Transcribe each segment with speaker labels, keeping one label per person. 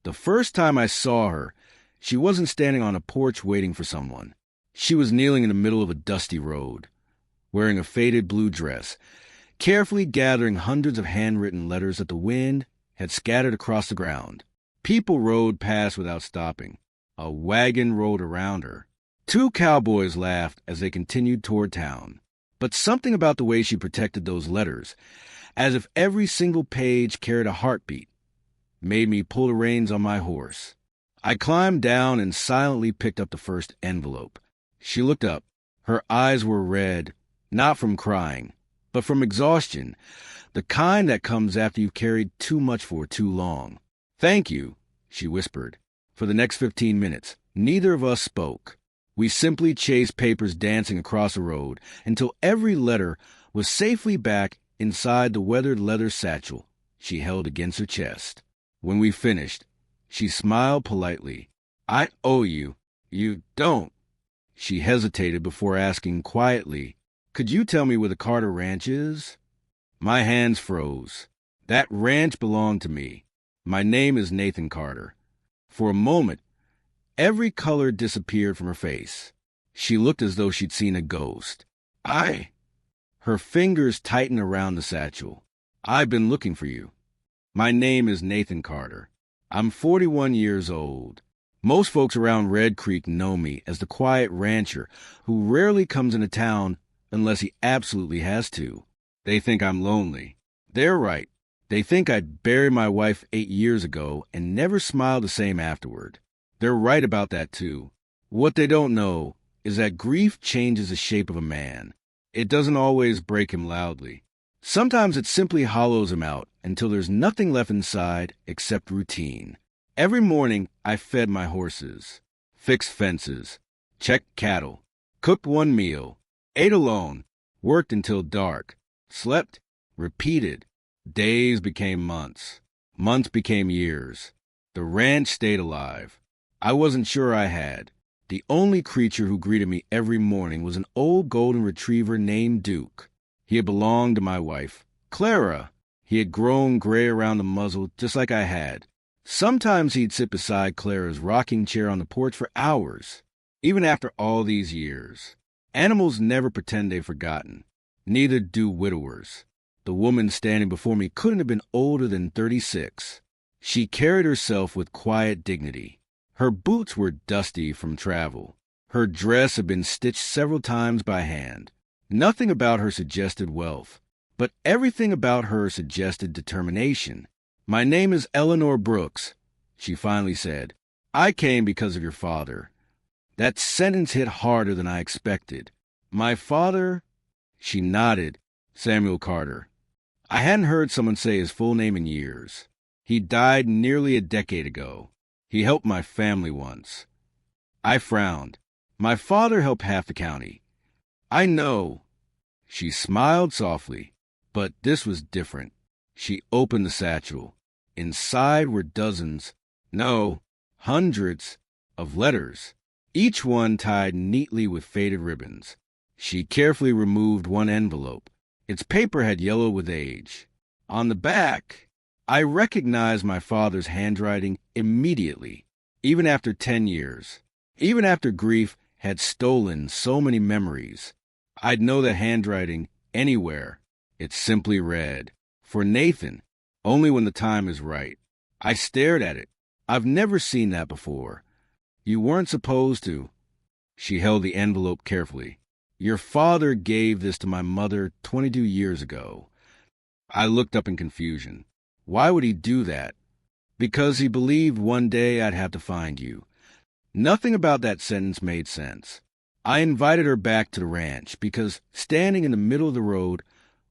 Speaker 1: The first time I saw her, she wasn't standing on a porch waiting for someone. She was kneeling in the middle of a dusty road, wearing a faded blue dress, carefully gathering hundreds of handwritten letters that the wind had scattered across the ground. People rode past without stopping. A wagon rolled around her. Two cowboys laughed as they continued toward town. But something about the way she protected those letters, as if every single page carried a heartbeat, made me pull the reins on my horse. I climbed down and silently picked up the first envelope. She looked up. Her eyes were red, not from crying, but from exhaustion, the kind that comes after you've carried too much for too long. "Thank you," she whispered. For the next 15 minutes, neither of us spoke. We simply chased papers dancing across the road until every letter was safely back inside the weathered leather satchel she held against her chest. When we finished, she smiled politely. "I owe you." "You don't." She hesitated before asking quietly, "Could you tell me where the Carter Ranch is?" My hands froze. That ranch belonged to me. My name is Nathan Carter. For a moment, every color disappeared from her face. She looked as though she'd seen a ghost. Her fingers tightened around the satchel. "I've been looking for you. My name is Nathan Carter. I'm 41 years old. Most folks around Red Creek know me as the quiet rancher who rarely comes into town unless he absolutely has to. They think I'm lonely. They're right. They think I'd buried my wife 8 years ago and never smiled the same afterward. They're right about that, too. What they don't know is that grief changes the shape of a man. It doesn't always break him loudly. Sometimes it simply hollows him out until there's nothing left inside except routine. Every morning, I fed my horses, fixed fences, checked cattle, cooked one meal, ate alone, worked until dark, slept, repeated. Days became months. Months became years. The ranch stayed alive. I wasn't sure I had. The only creature who greeted me every morning was an old golden retriever named Duke. He had belonged to my wife, Clara. He had grown gray around the muzzle just like I had. Sometimes he'd sit beside Clara's rocking chair on the porch for hours, even after all these years. Animals never pretend they've forgotten. Neither do widowers. The woman standing before me couldn't have been older than 36. She carried herself with quiet dignity. Her boots were dusty from travel. Her dress had been stitched several times by hand. Nothing about her suggested wealth, but everything about her suggested determination. "My name is Eleanor Brooks," she finally said. "I came because of your father." That sentence hit harder than I expected. "My father?" She nodded. "Samuel Carter." I hadn't heard someone say his full name in years. He died nearly a decade ago. He helped my family once. I frowned. "My father helped half the county." "I know." She smiled softly, but this was different. She opened the satchel. Inside were dozens, no, hundreds of letters, each one tied neatly with faded ribbons. She carefully removed one envelope. Its paper had yellowed with age. On the back, I recognized my father's handwriting immediately, even after 10 years. Even after grief had stolen so many memories, I'd know that handwriting anywhere. It simply read, "For Nathan, only when the time is right." I stared at it. I've never seen that before. "You weren't supposed to." She held the envelope carefully. "Your father gave this to my mother 22 years ago." I looked up in confusion. Why would he do that? "Because he believed one day I'd have to find you." Nothing about that sentence made sense. I invited her back to the ranch because standing in the middle of the road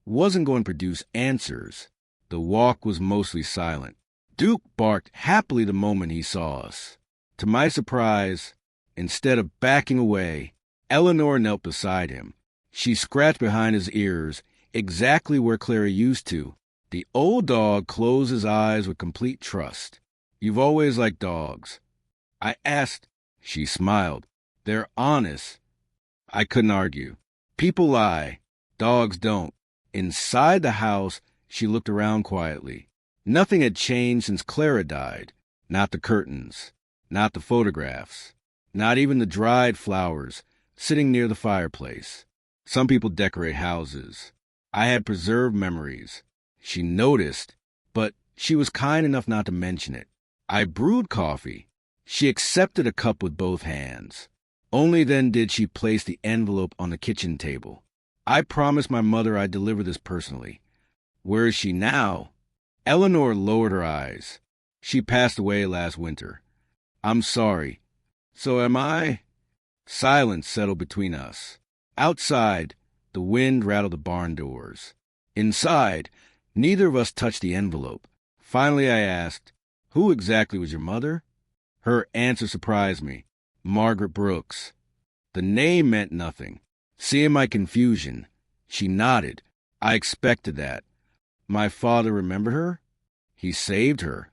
Speaker 1: wasn't going to produce answers. The walk was mostly silent. Duke barked happily the moment he saw us. To my surprise, instead of backing away, Eleanor knelt beside him. She scratched behind his ears, exactly where Clara used to. The old dog closed his eyes with complete trust. "You've always liked dogs." I asked. She smiled. "They're honest." I couldn't argue. People lie. Dogs don't. Inside the house, she looked around quietly. Nothing had changed since Clara died. Not the curtains, not the photographs, not even the dried flowers sitting near the fireplace. Some people decorate houses. I had preserved memories. She noticed, but she was kind enough not to mention it. I brewed coffee. She accepted a cup with both hands. Only then did she place the envelope on the kitchen table. I promised my mother I'd deliver this personally. Where is she now? Eleanor lowered her eyes. She passed away last winter. I'm sorry. So am I? Silence settled between us. Outside, the wind rattled the barn doors. Inside, neither of us touched the envelope. Finally, I asked, "Who exactly was your mother?" Her answer surprised me. Margaret Brooks. The name meant nothing. Seeing my confusion, she nodded. I expected that. My father remembered her? He saved her.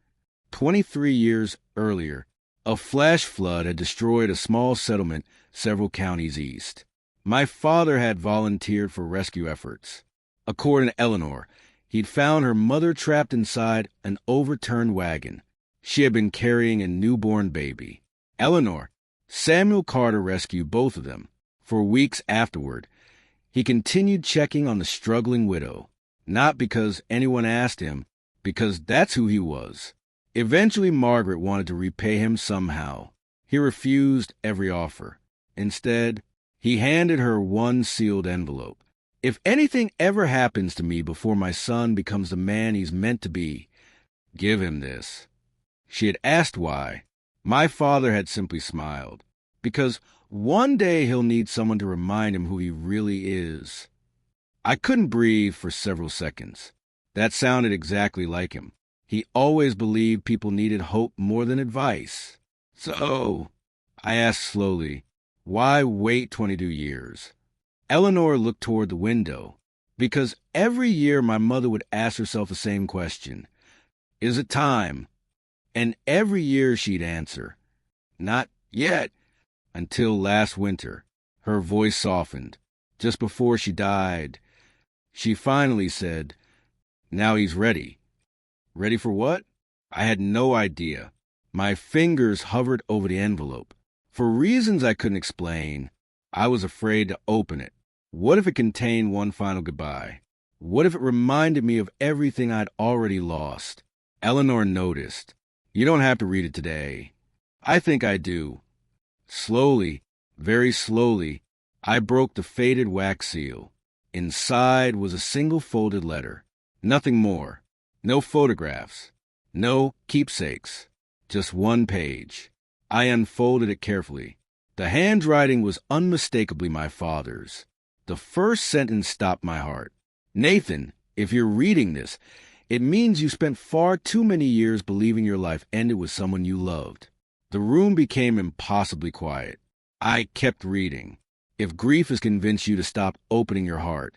Speaker 1: 23 years earlier, a flash flood had destroyed a small settlement several counties east. My father had volunteered for rescue efforts. According to Eleanor, he'd found her mother trapped inside an overturned wagon. She had been carrying a newborn baby. Eleanor, Samuel Carter rescued both of them. For weeks afterward, he continued checking on the struggling widow, not because anyone asked him, because that's who he was. Eventually, Margaret wanted to repay him somehow. He refused every offer. Instead, he handed her one sealed envelope. If anything ever happens to me before my son becomes the man he's meant to be, give him this. She had asked why. My father had simply smiled. Because one day he'll need someone to remind him who he really is. I couldn't breathe for several seconds. That sounded exactly like him. He always believed people needed hope more than advice. So, I asked slowly, why wait 22 years? Eleanor looked toward the window, because every year my mother would ask herself the same question. Is it time? And every year she'd answer, not yet, until last winter. Her voice softened. Just before she died, she finally said, now he's ready. Ready for what? I had no idea. My fingers hovered over the envelope. For reasons I couldn't explain, I was afraid to open it. What if it contained one final goodbye? What if it reminded me of everything I'd already lost? Eleanor noticed. You don't have to read it today. I think I do. Slowly, very slowly, I broke the faded wax seal. Inside was a single folded letter. Nothing more. No photographs. No keepsakes. Just one page. I unfolded it carefully. The handwriting was unmistakably my father's. The first sentence stopped my heart. Nathan, if you're reading this, it means you spent far too many years believing your life ended with someone you loved. The room became impossibly quiet. I kept reading. If grief has convinced you to stop opening your heart,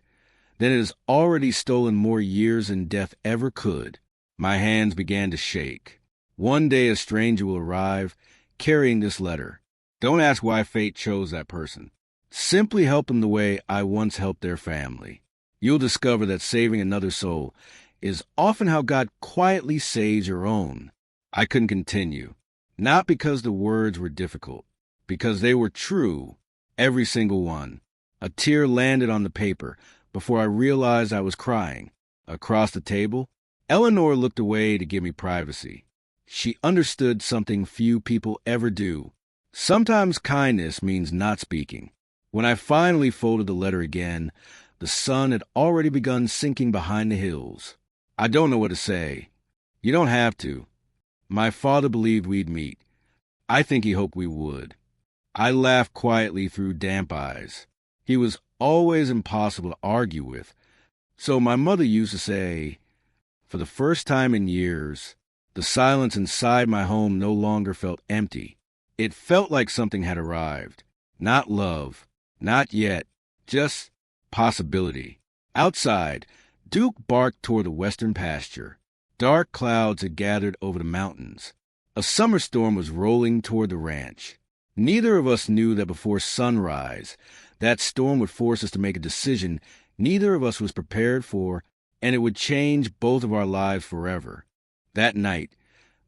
Speaker 1: then it has already stolen more years than death ever could. My hands began to shake. One day a stranger will arrive, carrying this letter. Don't ask why fate chose that person. Simply help them the way I once helped their family. You'll discover that saving another soul is often how God quietly saves your own. I couldn't continue. Not because the words were difficult, because they were true, every single one. A tear landed on the paper before I realized I was crying. Across the table, Eleanor looked away to give me privacy. She understood something few people ever do. Sometimes kindness means not speaking. When I finally folded the letter again, the sun had already begun sinking behind the hills. I don't know what to say. You don't have to. My father believed we'd meet. I think he hoped we would. I laughed quietly through damp eyes. He was always impossible to argue with. So my mother used to say, for the first time in years, the silence inside my home no longer felt empty. It felt like something had arrived. Not love. Not yet. Just possibility. Outside, Duke barked toward the western pasture. Dark clouds had gathered over the mountains. A summer storm was rolling toward the ranch. Neither of us knew that before sunrise, that storm would force us to make a decision neither of us was prepared for, and it would change both of our lives forever. That night,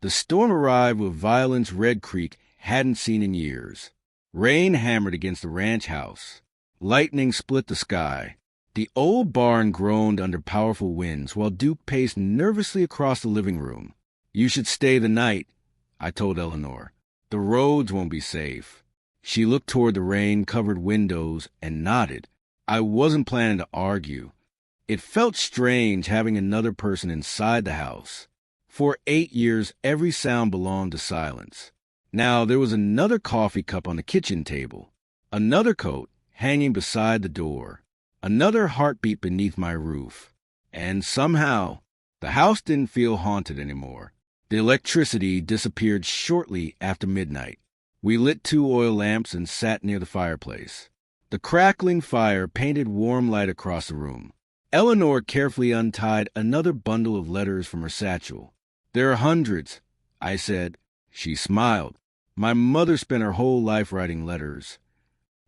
Speaker 1: The storm arrived with violence Red Creek hadn't seen in years. Rain hammered against the ranch house. Lightning split the sky. The old barn groaned under powerful winds while Duke paced nervously across the living room. "You should stay the night," I told Eleanor. "The roads won't be safe." She looked toward the rain-covered windows and nodded. I wasn't planning to argue. It felt strange having another person inside the house. For 8 years, every sound belonged to silence. Now there was another coffee cup on the kitchen table, another coat hanging beside the door, another heartbeat beneath my roof. And somehow, the house didn't feel haunted anymore. The electricity disappeared shortly after midnight. We lit 2 oil lamps and sat near the fireplace. The crackling fire painted warm light across the room. Eleanor carefully untied another bundle of letters from her satchel. "There are hundreds," I said. She smiled. "My mother spent her whole life writing letters."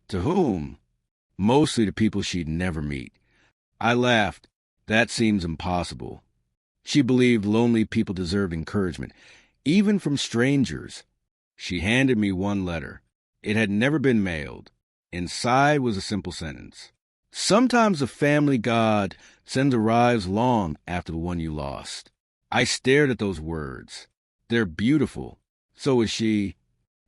Speaker 1: "To whom?" "Mostly to people she'd never meet." I laughed. "That seems impossible." She believed lonely people deserved encouragement, even from strangers. She handed me one letter. It had never been mailed. Inside was a simple sentence. "Sometimes the family God sends arrives long after the one you lost." I stared at those words. They're beautiful. So is she.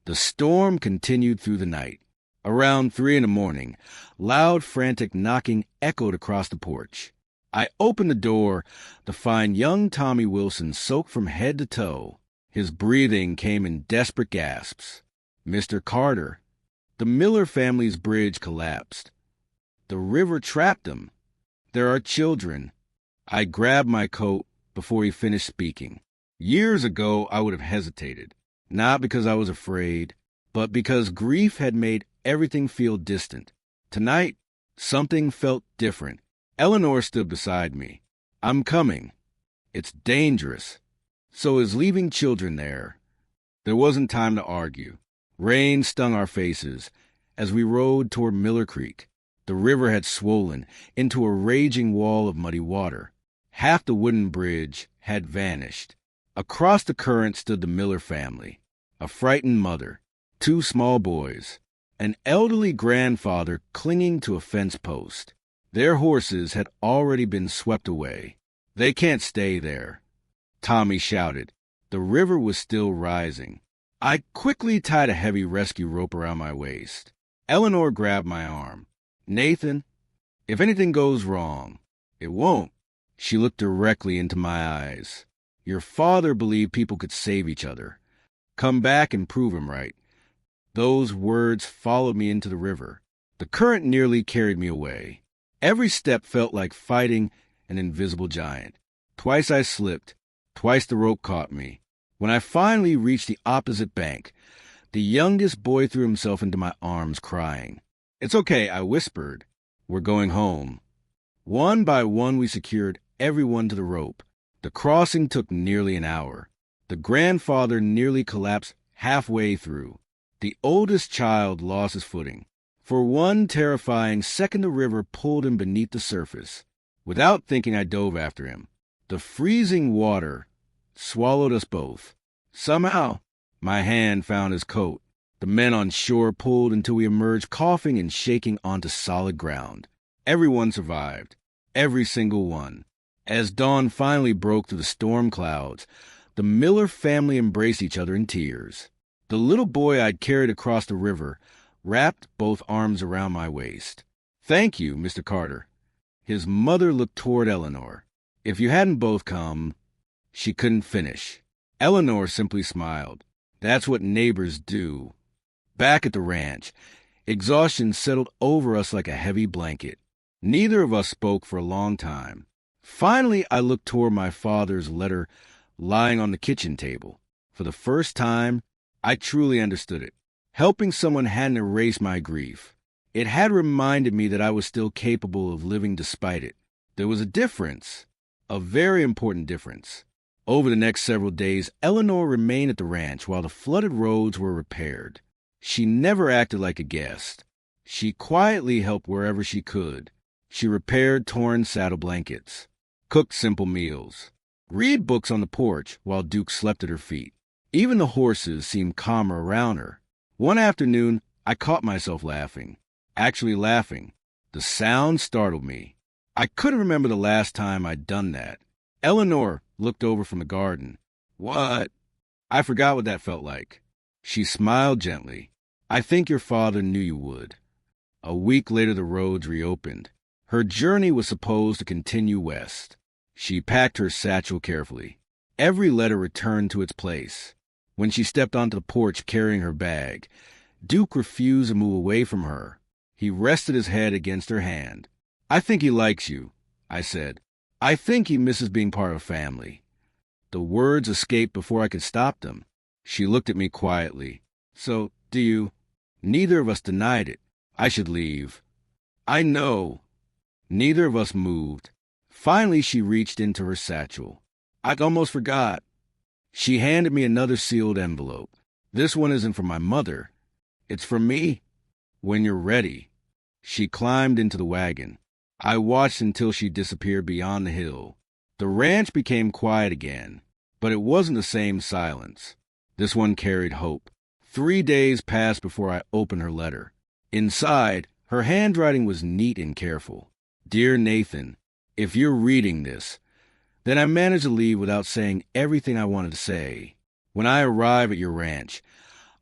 Speaker 1: The storm continued through the night. Around 3 a.m, loud, frantic knocking echoed across the porch. I opened the door to find young Tommy Wilson soaked from head to toe. His breathing came in desperate gasps. "Mr. Carter." The Miller family's bridge collapsed. The river trapped them. "There are children." I grabbed my coat before he finished speaking. Years ago, I would have hesitated, not because I was afraid, but because grief had made everything feel distant. Tonight, something felt different. Eleanor stood beside me. "I'm coming. It's dangerous." "So is leaving children there." There wasn't time to argue. Rain stung our faces as we rowed toward Miller Creek. The river had swollen into a raging wall of muddy water. Half the wooden bridge had vanished. Across the current stood the Miller family, a frightened mother, 2 small boys, an elderly grandfather clinging to a fence post. Their horses had already been swept away. "They can't stay there," Tommy shouted. The river was still rising. I quickly tied a heavy rescue rope around my waist. Eleanor grabbed my arm. "Nathan, if anything goes wrong," "It won't." She looked directly into my eyes. "Your father believed people could save each other. Come back and prove him right." Those words followed me into the river. The current nearly carried me away. Every step felt like fighting an invisible giant. Twice I slipped. Twice the rope caught me. When I finally reached the opposite bank, the youngest boy threw himself into my arms, crying. "It's okay," I whispered. "We're going home." One by one, we secured everyone to the rope. The crossing took nearly an hour. The grandfather nearly collapsed halfway through. The oldest child lost his footing. For one terrifying second, the river pulled him beneath the surface. Without thinking, I dove after him. The freezing water swallowed us both. Somehow, my hand found his coat. The men on shore pulled until we emerged coughing and shaking onto solid ground. Everyone survived. Every single one. As dawn finally broke through the storm clouds, the Miller family embraced each other in tears. The little boy I'd carried across the river wrapped both arms around my waist. "Thank you, Mr. Carter." His mother looked toward Eleanor. "If you hadn't both come..." She couldn't finish. Eleanor simply smiled. "That's what neighbors do." Back at the ranch, exhaustion settled over us like a heavy blanket. Neither of us spoke for a long time. Finally, I looked toward my father's letter lying on the kitchen table. For the first time, I truly understood it. Helping someone hadn't erased my grief. It had reminded me that I was still capable of living despite it. There was a difference, a very important difference. Over the next several days, Eleanor remained at the ranch while the flooded roads were repaired. She never acted like a guest. She quietly helped wherever she could. She repaired torn saddle blankets, cooked simple meals, read books on the porch while Duke slept at her feet. Even the horses seemed calmer around her. One afternoon, I caught myself laughing. Actually laughing. The sound startled me. I couldn't remember the last time I'd done that. Eleanor looked over from the garden. What? I forgot what that felt like. She smiled gently. I think your father knew you would. A week later, the roads reopened. Her journey was supposed to continue west. She packed her satchel carefully. Every letter returned to its place. When she stepped onto the porch carrying her bag, Duke refused to move away from her. He rested his head against her hand. I think he likes you, I said. I think he misses being part of a family. The words escaped before I could stop them. She looked at me quietly. So, do you? Neither of us denied it. I should leave. I know. Neither of us moved. Finally, she reached into her satchel. I'd almost forgot. She handed me another sealed envelope. This one isn't for my mother. It's for me. When you're ready. She climbed into the wagon. I watched until she disappeared beyond the hill. The ranch became quiet again, but it wasn't the same silence. This one carried hope. 3 days passed before I opened her letter. Inside, her handwriting was neat and careful. Dear Nathan, if you're reading this, then I managed to leave without saying everything I wanted to say. When I arrived at your ranch,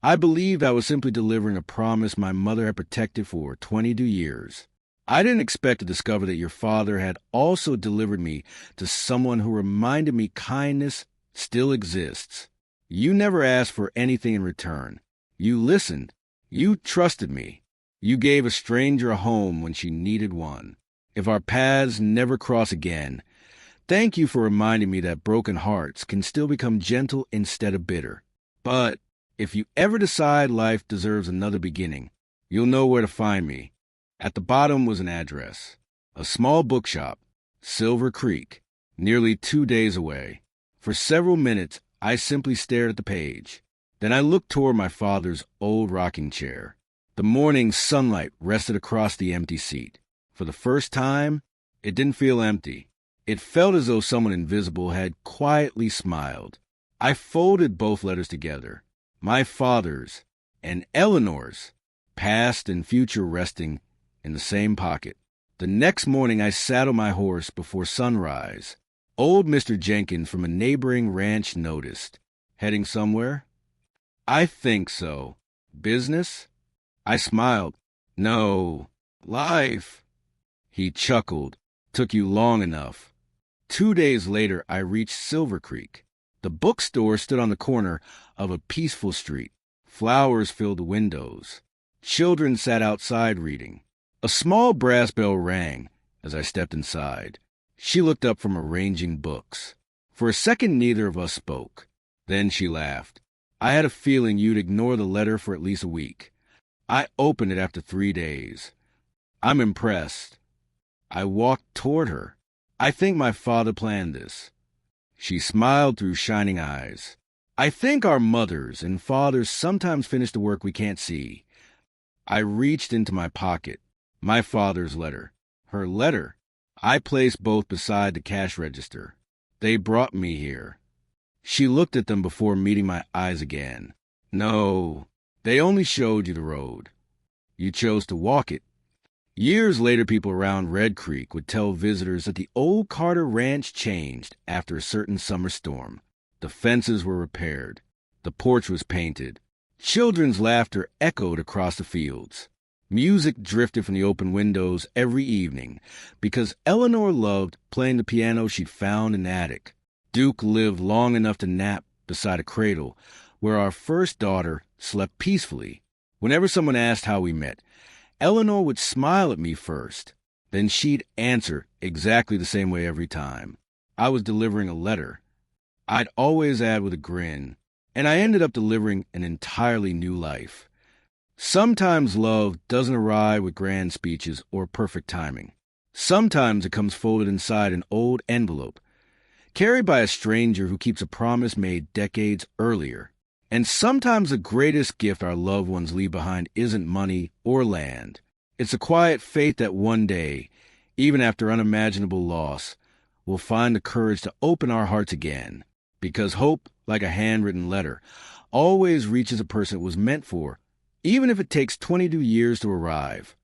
Speaker 1: I believed I was simply delivering a promise my mother had protected for 22 years. I didn't expect to discover that your father had also delivered me to someone who reminded me kindness still exists. You never asked for anything in return. You listened. You trusted me. You gave a stranger a home when she needed one. If our paths never cross again, thank you for reminding me that broken hearts can still become gentle instead of bitter. But if you ever decide life deserves another beginning, you'll know where to find me. At the bottom was an address. A small bookshop, Silver Creek, nearly 2 days away. For several minutes, I simply stared at the page. Then I looked toward my father's old rocking chair. The morning sunlight rested across the empty seat. For the first time, it didn't feel empty. It felt as though someone invisible had quietly smiled. I folded both letters together. My father's and Eleanor's, past and future resting in the same pocket. The next morning I saddled my horse before sunrise. Old Mr. Jenkins from a neighboring ranch noticed. Heading somewhere? I think so. Business? I smiled. No. Life. He chuckled. Took you long enough. 2 days later, I reached Silver Creek. The bookstore stood on the corner of a peaceful street. Flowers filled the windows. Children sat outside reading. A small brass bell rang as I stepped inside. She looked up from arranging books. For a second, neither of us spoke. Then she laughed. I had a feeling you'd ignore the letter for at least a week. I opened it after 3 days. I'm impressed. I walked toward her. I think my father planned this. She smiled through shining eyes. I think our mothers and fathers sometimes finish the work we can't see. I reached into my pocket. My father's letter. Her letter. I placed both beside the cash register. They brought me here. She looked at them before meeting my eyes again. No, they only showed you the road. You chose to walk it. Years later, people around Red Creek would tell visitors that the old Carter Ranch changed after a certain summer storm. The fences were repaired. The porch was painted. Children's laughter echoed across the fields. Music drifted from the open windows every evening because Eleanor loved playing the piano she'd found in the attic. Duke lived long enough to nap beside a cradle where our first daughter slept peacefully. Whenever someone asked how we met, Eleanor would smile at me first. Then she'd answer exactly the same way every time. I was delivering a letter. I'd always add with a grin, and I ended up delivering an entirely new life. Sometimes love doesn't arrive with grand speeches or perfect timing. Sometimes it comes folded inside an old envelope, carried by a stranger who keeps a promise made decades earlier. And sometimes the greatest gift our loved ones leave behind isn't money or land. It's a quiet faith that one day, even after unimaginable loss, we'll find the courage to open our hearts again. Because hope, like a handwritten letter, always reaches a person it was meant for, even if it takes 22 years to arrive.